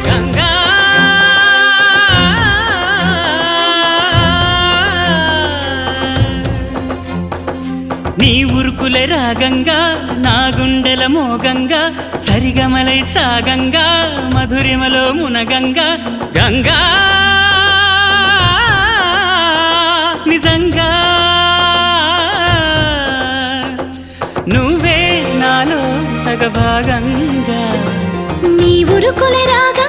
గంగా నీ ఉరుకులే రాగంగా నా గుండెల మోగంగా సరిగమలై సాగంగా మధురిమలో మునగంగా గంగా నిజంగా నువ్వే నాలో సగభాగంగా నీ ఉరుకులే రాగా